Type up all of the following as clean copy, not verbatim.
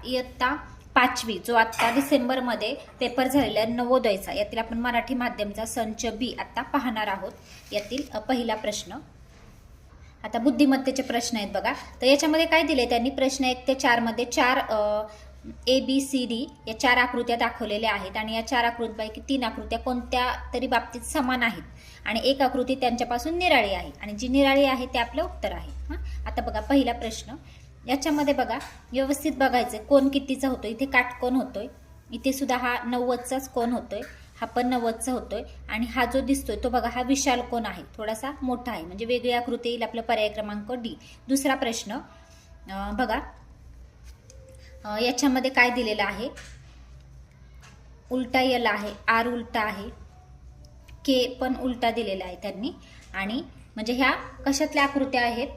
इयत्ता 5वी जो आता डिसेंबरमध्ये पेपर झालेला आहे नवोदयचा, यातील आपण मराठी माध्यमचा संच बी आता पाहणार आहोत. यातील पहिला प्रश्न, आता बुद्धिमत्तेचे प्रश्न आहेत बघा. तर याच्यामध्ये काय दिले त्यांनी, प्रश्न 1 ते 4 मध्ये 4 ABCD या 4 आकृत्या दाखवलेल्या आहेत आणि या 4 आकृत्यांपैकी 3 आकृत्या कोणत्या तरी बाबतीत समान आहेत आणि एक आकृती त्यांच्यापासून निराळी आहे आणि जी निराळी आहे ते आपलं उत्तर आहे. आता बघा पहिला प्रश्न, याच्यामध्ये बघा व्यवस्थित बघायचं कोण कितीचा होतोय. इथे काटकोन होतोय, इथे सुद्धा हा 90चाच कोन होतोय, हा पण 90चा होतोय आणि हा जो दिसतोय तो बघा हा विशाल कोन आहे, थोडासा मोठा आहे, म्हणजे वेगळी आकृती येईल. आपला पर्याय क्रमांक डी. दुसरा प्रश्न बघा, याच्यामध्ये काय दिलेलं आहे, उलटा यल आहे, आर उलटा आहे, के पण उलटा दिलेला आहे त्यांनी. आणि म्हणजे ह्या कशातल्या आकृत्या आहेत,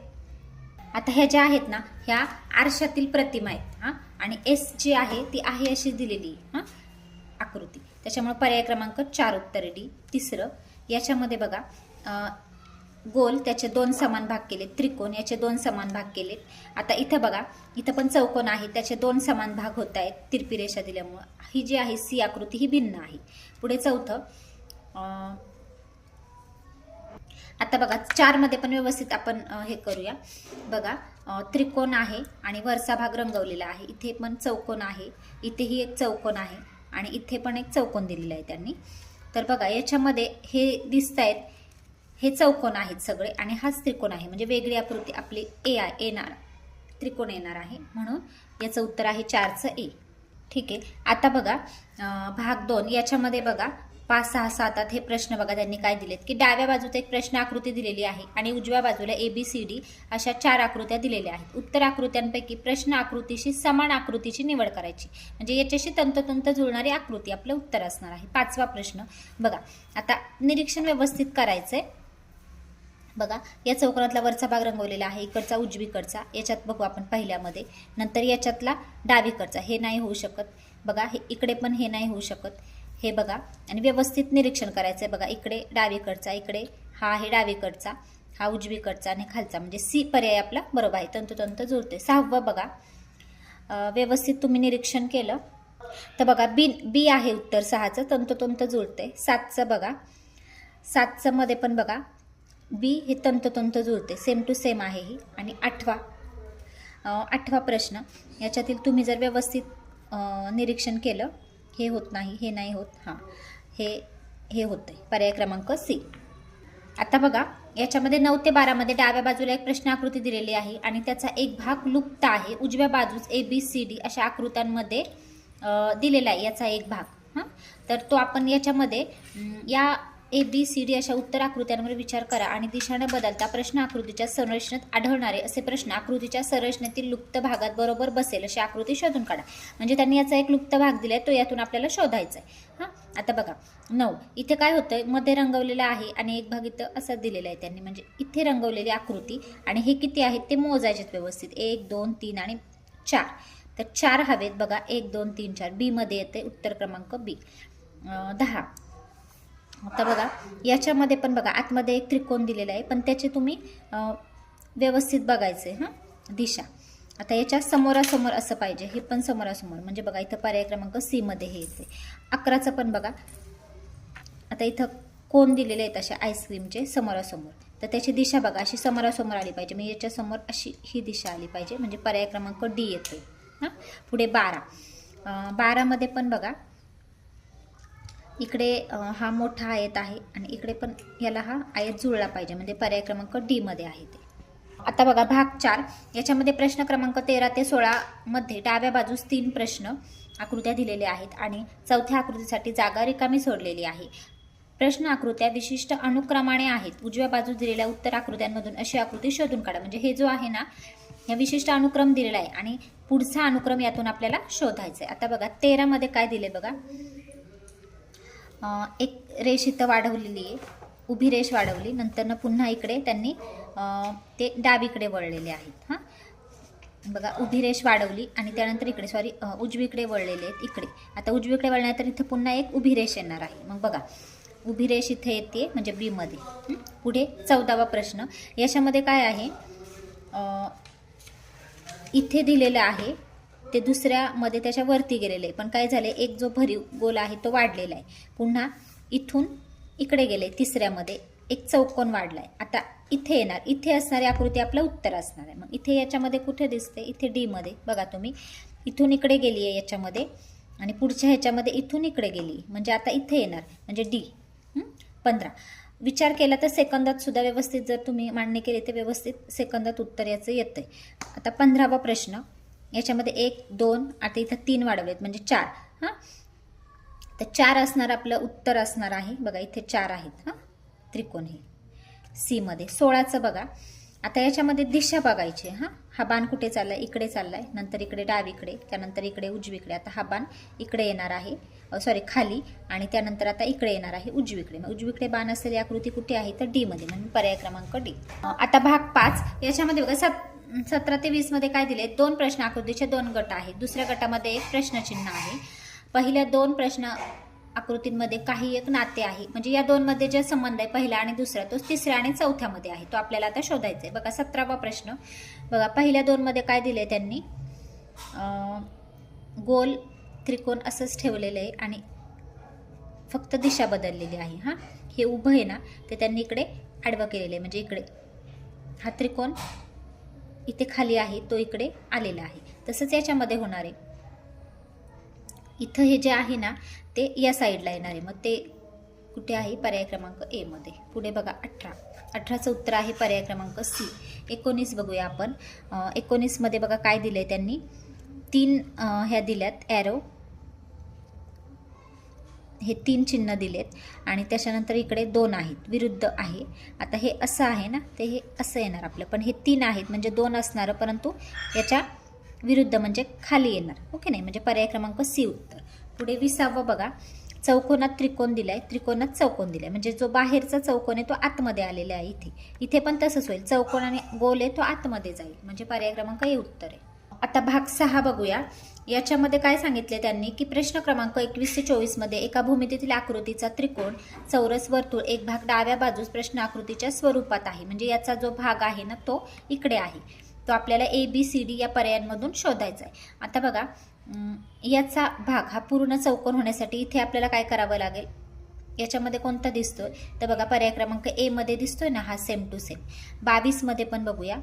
आता ह्या ज्या आहेत ना ह्या आरशातील प्रतिमा आहेत आणि एस जी आहे ती आहे अशी दिलेली आकृती, त्याच्यामुळे पर्याय क्रमांक 4 उत्तर डी. तिसरं, याच्यामध्ये बघा गोल त्याचे 2 समान भाग केले, त्रिकोण याचे 2 समान भाग केले. आता इथं बघा, इथं पण चौकोन आहे, त्याचे 2 समान भाग होत आहेत तिरपी रेषा दिल्यामुळं. ही जी आहे सी आकृती ही भिन्न आहे. पुढे चौथं, आता बघा 4 मध्ये पण व्यवस्थित आपण हे करूया. बघा त्रिकोण आहे आणि वरचा भाग रंगवलेला आहे, इथे पण चौकोन आहे, इथेही एक चौकोन आहे आणि इथे पण एक चौकोन दिलेला आहे त्यांनी. तर बघा याच्यामध्ये हे दिसत आहेत, हे चौकोन आहेत सगळे आणि हाच त्रिकोण आहे, म्हणजे वेगळी आकृती आपली येणार, त्रिकोण येणार आहे, म्हणून याचं उत्तर आहे 4चं ए. ठीक आहे. आता बघा भाग 2, याच्यामध्ये बघा 5, 6, 7, 8 हे प्रश्न बघा त्यांनी काय दिलेत की डाव्या बाजूचा एक प्रश्न आकृती दिलेली आहे आणि उजव्या बाजूला ABCD अशा 4 आकृत्या दिलेल्या आहेत. उत्तर आकृत्यांपैकी प्रश्न आकृतीशी समान आकृतीची निवड करायची, म्हणजे याच्याशी तंतोतंत जुळणारी आकृती आपलं उत्तर असणार आहे. 5वा प्रश्न बघा, आता निरीक्षण व्यवस्थित करायचंय. बघा या चौकोनातला वरचा भाग रंगवलेला आहे, इकडचा उजवीकडचा, याच्यात बघू आपण पहिल्यामध्ये, नंतर याच्यातला डावीकडचा, हे नाही होऊ शकत बघा, हे इकडे पण हे नाही होऊ शकत, हे बघा, आणि व्यवस्थित निरीक्षण करायचंय. बघा इकडे डावीकडचा, इकडे हा आहे डावीकडचा, हा उजवीकडचा आणि खालचा, म्हणजे सी पर्याय आपला बरोबर आहे, तंतोतंत जुळते. 6वं बघा, व्यवस्थित तुम्ही निरीक्षण केलं तर बघा बी आहे उत्तर 6चं, तंतोतंत जुळते. 7चं बघा, 7चं मध्ये पण बघा बी हे तंतोतंत जुळते, सेम टू सेम आहे ही. आणि 8वा प्रश्न, याच्यातील तुम्ही जर व्यवस्थित निरीक्षण केलं, हे होत नाही, हे नाही होत, हां हे होतंय, पर्याय क्रमांक सी. आता बघा याच्यामध्ये 9 ते 12 मध्ये डाव्या बाजूला एक प्रश्न आकृती दिलेली आहे आणि त्याचा एक भाग लुप्त आहे. उजव्या बाजूस ABCD अशा आकृत्यांमध्ये दिलेला आहे याचा एक भाग. तर तो आपण याच्यामध्ये या ABCD अशा उत्तर आकृत्यांवर विचार करा आणि दिशा न बदलता प्रश्न आकृतीच्या संरचनेत आढळणारे असे प्रश्न आकृतीच्या संरचनेतील लुप्त भागात बरोबर बसेल अशी आकृती शोधून काढा. म्हणजे त्यांनी याचा एक लुप्त भाग दिलाय, तो यातून आपल्याला शोधायचा आहे. आता बघा 9, इथे काय होतंय, मध्ये रंगवलेला आहे आणि एक भाग इथं असं दिलेला आहे त्यांनी, म्हणजे इथे रंगवलेली आकृती आणि हे किती आहेत ते मोजायचे व्यवस्थित, 1, 2, 3 आणि 4. तर 4 हवेत बघा, 1, 2, 3, 4 बी मध्ये येते, उत्तर क्रमांक बी. 10, आता बघा याच्यामध्ये पण बघा आतमध्ये एक त्रिकोण दिलेला आहे, पण त्याचे तुम्ही व्यवस्थित बघायचे दिशा. आता याच्या समोरासमोर असं पाहिजे, हे पण समोरासमोर, म्हणजे बघा इथं पर्याय क्रमांक सी मध्ये हे येते. 11चं पण बघा, आता इथं कोण दिलेले आहेत अशा आईस्क्रीमचे समोरासमोर, तर त्याची दिशा बघा अशी समोरासमोर आली पाहिजे, म्हणजे याच्या समोर अशी ही दिशा आली पाहिजे, म्हणजे पर्याय क्रमांक डी येते. पुढे 12 मध्ये पण बघा इकडे हा मोठा आयत आहे आणि इकडे पण याला हा आयत जुळला पाहिजे, म्हणजे पर्याय क्रमांक डी मध्ये आहे ते. आता बघा भाग 4, याच्यामध्ये प्रश्न क्रमांक 13 ते 16 मध्ये डाव्या बाजूस 3 प्रश्न आकृत्या दिलेल्या आहेत आणि चौथ्या आकृतीसाठी जागा रिकामी सोडलेली आहे. प्रश्न आकृत्या विशिष्ट अनुक्रमाने आहेत. उजव्या बाजूस दिलेल्या उत्तर आकृत्यांमधून अशी आकृती शोधून काढा, म्हणजे हे जो आहे ना या विशिष्ट अनुक्रम दिलेला आहे आणि पुढचा अनुक्रम यातून आपल्याला शोधायचा आहे. आता बघा 13 मध्ये काय दिले बघा, एक रेष इथं वाढवलेली आहे, उभी रेष वाढवली, नंतर पुन्हा इकडे त्यांनी ते डावीकडे वळलेले आहेत. बघा उभी रेष वाढवली आणि त्यानंतर इकडे उजवीकडे वळलेले आहेत इकडे. आता उजवीकडे वळल्यानंतर इथे पुन्हा एक उभी रेष येणार आहे. मग बघा उभी रेष इथे येते म्हणजे बी मध्ये. पुढे 14वा प्रश्न, याच्यामध्ये काय आहे, इथे दिलेलं आहे ते दुसऱ्यामध्ये त्याच्या वरती गेलेलं आहे, पण काय झालं एक जो भरीव गोल आहे तो वाढलेला आहे. पुन्हा इथून इकडे गेले तिसऱ्यामध्ये एक चौकोन वाढलाय. आता इथे येणार, इथे असणारी आकृती आपलं उत्तर असणार आहे. मग इथे याच्यामध्ये कुठे दिसते, इथे डी मध्ये बघा तुम्ही, इथून इकडे गेली आहे याच्यामध्ये आणि पुढच्या ह्याच्यामध्ये इथून इकडे गेली, म्हणजे आता इथे येणार म्हणजे डी. 15 विचार केला तर सेकंदात सुद्धा व्यवस्थित जर तुम्ही मांडणी केली तर व्यवस्थित सेकंदात उत्तर याचं येतंय. आता 15वा प्रश्न, याच्यामध्ये 1 2 आता इथं 3 वाढवलेत म्हणजे 4. हां, तर 4 असणार आपलं उत्तर असणार आहे. बघा इथे 4 आहेत. हां, त्रिकोण हे सी मध्ये. 16चं बघा, आता याच्यामध्ये दिशा बघायची. हा बाण कुठे चाललाय, इकडे चाललाय, नंतर इकडे डावीकडे, त्यानंतर इकडे उजवीकडे. आता हा बाण इकडे येणार आहे, सॉरी खाली, आणि त्यानंतर आता इकडे येणार आहे उजवीकडे. मग उजवीकडे बाण असलेली आकृती कुठे आहे तर डी मध्ये, म्हणजे पर्याय क्रमांक डी. आता भाग 5, याच्यामध्ये बघा 17 ते 20 मध्ये काय दिले, 2 प्रश्न आकृतीचे 2 गट आहेत. दुसऱ्या गटामध्ये एक प्रश्नचिन्ह आहे. पहिल्या 2 प्रश्न आकृतींमध्ये काही एक नाते आहे, म्हणजे या 2 मध्ये जे संबंध आहे पहिला आणि दुसरा तो तिसऱ्या आणि चौथ्यामध्ये आहे, तो आपल्याला आता शोधायचा आहे. बघा 17वा प्रश्न बघा, पहिल्या 2 मध्ये काय दिले त्यांनी, गोल त्रिकोण असंच ठेवलेलं आहे आणि फक्त दिशा बदललेली आहे. हां, हे उभं आहे ना ते त्यांनी इकडे आडवं केलेलं आहे, म्हणजे इकडे हा त्रिकोण इथे खाली आहे तो इकडे आलेला आहे. तसंच याच्यामध्ये होणार आहे, इथं हे जे आहे ना ते या साईडला येणार आहे. मग ते कुठे आहे, पर्याय क्रमांक ए मध्ये. पुढे बघा 18चं उत्तर आहे पर्याय क्रमांक सी. 19 बघूया आपण. 19 मध्ये बघा काय दिलंय त्यांनी, 3 ह्या दिल्यात ॲरो, हे 3 चिन्ह दिलेत आणि त्याच्यानंतर इकडे 2 आहेत, विरुद्ध आहे. आता हे असं आहे ना, ते हे असं येणार आपलं, पण हे 3 आहेत म्हणजे 2 असणार, परंतु याच्या विरुद्ध म्हणजे खाली येणार. ओके नाही, म्हणजे पर्याय क्रमांक सी उत्तर. पुढे 20वा बघा, चौकोनात त्रिकोण दिलाय, त्रिकोणात चौकोन दिलाय, म्हणजे जो बाहेरचा चौकोन आहे तो आतमध्ये आलेला आहे. इथे पण तसंच होईल, चौकोन आणि गोल आहे तो आतमध्ये जाईल, म्हणजे पर्याय क्रमांक ए उत्तर आहे. आता भाग 6 बघूया. याच्यामध्ये काय सांगितले त्यांनी की प्रश्न क्रमांक 21 ते 24 मध्ये एका भूमितीतील आकृतीचा त्रिकोण, चौरस, वर्तुळ एक भाग डाव्या बाजूस प्रश्न आकृतीच्या स्वरूपात आहे, म्हणजे याचा जो भाग आहे ना तो इकडे आहे, तो आपल्याला ए बी सी डी या पर्यायांमधून शोधायचा आहे. आता बघा याचा भाग हा पूर्ण चौकोन होण्यासाठी इथे आपल्याला काय करावं लागेल, याच्यामध्ये कोणता दिसतोय तर बघा पर्याय क्रमांक ए मध्ये दिसतोय ना, हा सेम टू सेम. 22 मध्ये पण बघूया,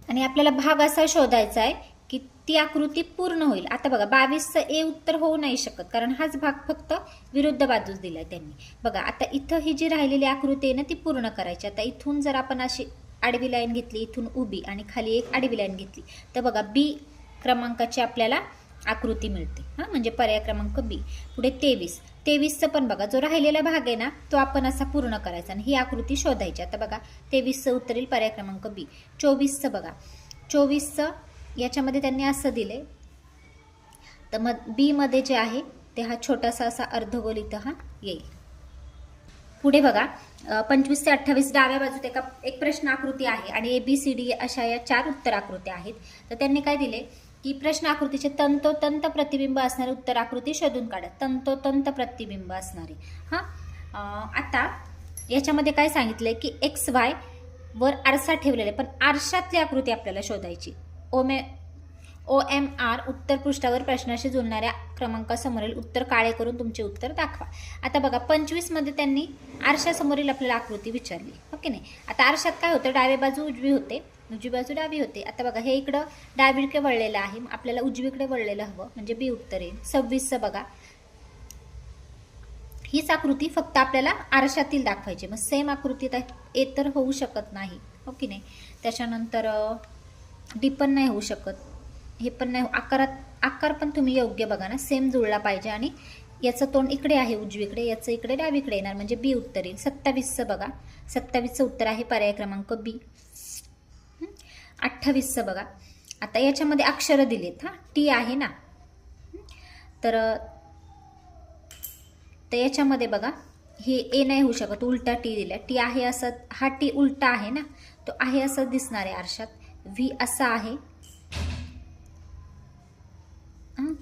आणि आपल्याला भाग असा शोधायचा आहे की ती आकृती पूर्ण होईल. आता बघा 22चं ए उत्तर होऊ नाही शकत, कारण हाच भाग फक्त विरुद्ध बाजूस दिलाय त्यांनी. बघा आता इथं ही जी राहिलेली आकृती आहे ना ती पूर्ण करायची. आता इथून जर आपण अशी आडवी लाईन घेतली, इथून उभी आणि खाली एक आडवी लाईन घेतली, तर बघा बी क्रमांकाची आपल्याला आकृती मिळते. हां, म्हणजे पर्याय क्रमांक बी. पुढे 23चं पण बघा, जो राहिलेला भाग आहे ना तो आपण असा पूर्ण करायचा आणि ही आकृती शोधायची. आता बघा 23चं उत्तर येईल पर्याय क्रमांक बी. 24चं बघा, 24चं याच्यामध्ये त्यांनी असं दिले, तर मग बी मध्ये जे आहे ते हा छोटासा असा अर्धगोल इथं हा येईल. पुढे बघा 25 ते 28 डाव्या बाजूत एक प्रश्न आकृती आहे आणि ए बी सी डी अशा या 4 उत्तर आकृत्या आहेत. तर त्यांनी काय दिले की प्रश्न आकृतीचे तंतोतंत प्रतिबिंब असणारी उत्तर आकृती शोधून काढा. तंतोतंत प्रतिबिंब असणारी. हां, आता याच्यामध्ये काय सांगितलंय की एक्स वाय वर आरसा ठेवलेला आहे, पण आरशातली आकृती आपल्याला शोधायची. OMR उत्तर पृष्ठावर प्रश्नाशी जुळणाऱ्या क्रमांकासमोरील उत्तर काळे करून तुमचे उत्तर दाखवा. आता बघा 25 मध्ये त्यांनी आरशासमोरील आपल्याला आकृती विचारली. ओके नाही, आता आरशात काय होतं, डावी बाजू उजवी होते, उजवी बाजू डावी होते. आता बघा हे इकडं डावीकडे वळलेलं आहे, आपल्याला उजवीकडे वळलेलं हवं, म्हणजे बी उत्तर येईल. 26चं बघा, हीच आकृती फक्त आपल्याला आरशातील दाखवायची, मग सेम आकृती ए तर होऊ शकत नाही. ओके नाही, त्याच्यानंतर डी पण नाही होऊ शकत, हे पण नाही. आकार पण तुम्ही योग्य बघा ना, सेम जुळला पाहिजे, आणि याचं तोंड इकडे आहे उजवीकडे, याचं इकडे डावीकडे येणार, म्हणजे बी उत्तर येईल. 27चं बघा, 27चं उत्तर आहे पर्याय क्रमांक बी. 28चं बघा, आता याच्यामध्ये अक्षरं दिलेत. हां, टी आहे ना, तर याच्यामध्ये बघा हे ए नाही होऊ शकत, उलटा टी दिला. टी आहे असं, हा टी उलटा आहे ना, तो आहे असं दिसणार आहे आरशात. व्ही असा आहे,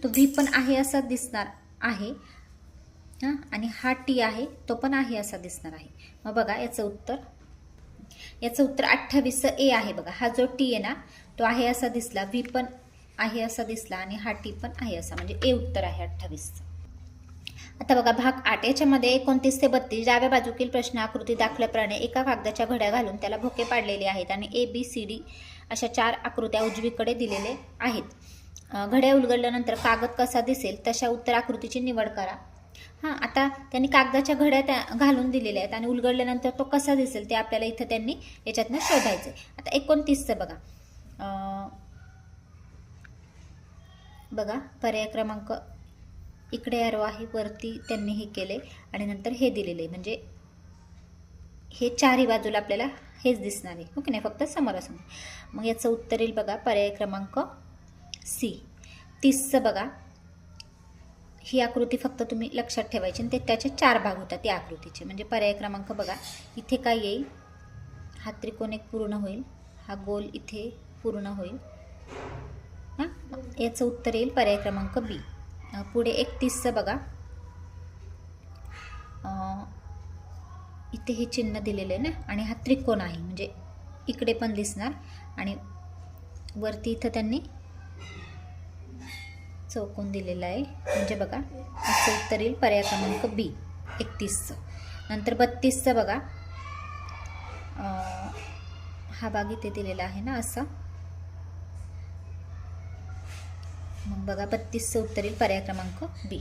तो व्ही पण आहे असा दिसणार आहे. हां, आणि हा टी आहे तो पण आहे असा दिसणार आहे. मग बघा याचं उत्तर 28चं ए आहे. बघा हा जो टी आहे ना तो आहे असा दिसला, व्ही पण आहे असा दिसला आणि हा टी पण आहे असा, म्हणजे ए उत्तर आहे 28चं. आता बघा भाग 8 याच्यामध्ये 29 ते 32 डाव्या बाजूकील प्रश्न आकृती दाखवल्याप्रमाणे एका कागदाच्या घड्या घालून त्याला भोके पाडलेले आहेत आणि ABCD अशा 4 आकृत्या उजवीकडे दिलेले आहेत. घड्या उलगडल्यानंतर कागद कसा दिसेल तशा उत्तर आकृतीची निवड करा. हां, आता त्यांनी कागदाच्या घड्या त्या घालून दिलेल्या आहेत आणि उलगडल्यानंतर तो कसा दिसेल ते आपल्याला इथं त्यांनी याच्यातनं शोधायचं आहे. आता 29चं बघा पर्याय क्रमांक इकडे एरो आहे, वरती त्यांनी हे केले आणि नंतर हे दिलेले, म्हणजे हे चारही बाजूला आपल्याला हेच दिसणार आहे, ओके नाही, फक्त समोरासमोर. मग याचं उत्तर येईल बघा पर्याय क्रमांक सी. 30चं बघा, ही आकृती फक्त तुम्ही लक्षात ठेवायची आणि त्याचे 4 भाग होतात या आकृतीचे, म्हणजे पर्याय क्रमांक बघा इथे काय येईल, हा त्रिकोण एक पूर्ण होईल, हा गोल इथे पूर्ण होईल. हां, याचं उत्तर येईल पर्याय क्रमांक बी. पुढे 31चं बघा, इथे हे चिन्ह दिलेलं आहे ना आणि हा त्रिकोण आहे, म्हणजे इकडे पण दिसणार आणि वरती इथं त्यांनी चौकोन दिलेला आहे, म्हणजे बघा याचं उत्तर येईल पर्याय क्रमांक बी 31चं. नंतर 32चं बघा, हा भाग इथे दिलेला आहे ना असा, मग बघा 32चं उत्तर येईल पर्याय क्रमांक बी.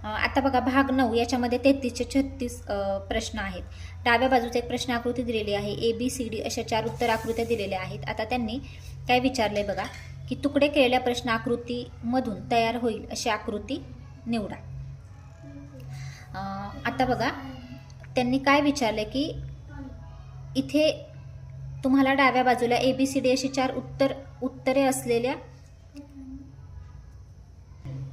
आता बघा भाग 9 याच्यामध्ये 33 ते 36 प्रश्न आहेत. डाव्या बाजूचा एक प्रश्न आकृती दिलेली आहे, ABCD अशा 4 उत्तर आकृत्या दिलेल्या आहेत. आता त्यांनी काय विचारलंय बघा की तुकडे केलेल्या प्रश्न आकृतीमधून तयार होईल अशी आकृती निवडा. आता बघा त्यांनी काय विचारले की इथे तुम्हाला डाव्या बाजूला ABCD अशी 4 उत्तरे असलेल्या,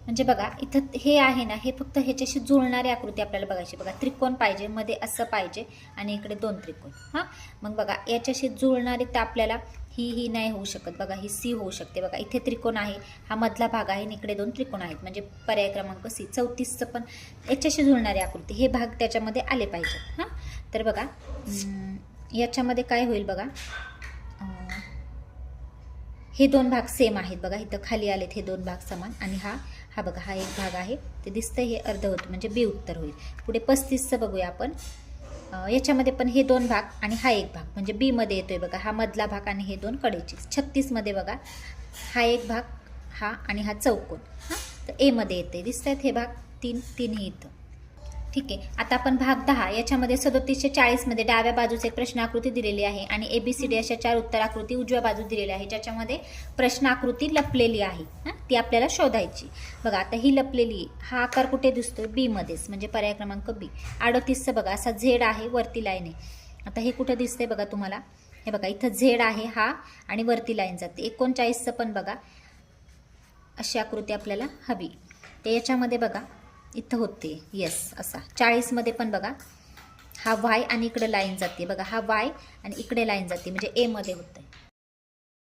म्हणजे बघा इथं हे आहे ना, हे फक्त ह्याच्याशी जुळणारी आकृती आपल्याला बघायची. बघा त्रिकोण पाहिजे, मध्ये असं पाहिजे आणि इकडे 2 त्रिकोण. हां, मग बघा याच्याशी जुळणारी तर आपल्याला ही नाही होऊ शकत. बघा ही सी होऊ शकते. बघा इथे त्रिकोण आहे, हा मधला भाग आहे आणि इकडे 2 त्रिकोण आहेत, म्हणजे पर्याय क्रमांक सी. 34चं पण याच्याशी जुळणारी आकृती, हे भाग त्याच्यामध्ये आले पाहिजेत. हां, तर बघा याच्यामध्ये काय होईल बघा, हे 2 भाग सेम आहेत. बघा इथं खाली आलेत हे 2 भाग समान आणि हा बघा हा एक भाग आहे ते दिसतंय, हे अर्धवट म्हणजे बी उत्तर होईल. पुढे 35चं बघूया आपण, याच्यामध्ये पण हे 2 भाग आणि हा एक भाग म्हणजे बी मध्ये येतोय. बघा हा मधला भाग आणि हे 2 कडेचे. 36मध्ये बघा हा एक भाग, हा आणि हा चौकोन, हां तर ए मध्ये येते, दिसत आहेत हे भाग 3 इथं. ठीक आहे, आता आपण भाग 10 याच्यामध्ये 37 ते 40 मध्ये डाव्या बाजूचे एक प्रश्न आकृती दिलेली आहे आणि ABCD अशा 4 उत्तर आकृती उजव्या बाजूस दिलेल्या आहे, ज्याच्यामध्ये प्रश्न आकृती लपलेली आहे. ती आपल्याला शोधायची. बघा आता ही लपलेली, हा आकार कुठे दिसतोय, बी मध्येच, म्हणजे पर्याय क्रमांक बी. 38चं बघा असा झेड आहे, वरती लाईन आहे. आता हे कुठे दिसतंय बघा तुम्हाला, हे बघा इथं झेड आहे हा आणि वरती लाईन जाते. 39चं पण बघा अशी आकृती आपल्याला हवी. ते याच्यामध्ये बघा इथं होते, येस असा. 40मध्ये पण बघा हा वाय आणि इकडे लाईन जाते. बघा हा वाय आणि इकडे लाईन जाते, म्हणजे ए मध्ये होतंय.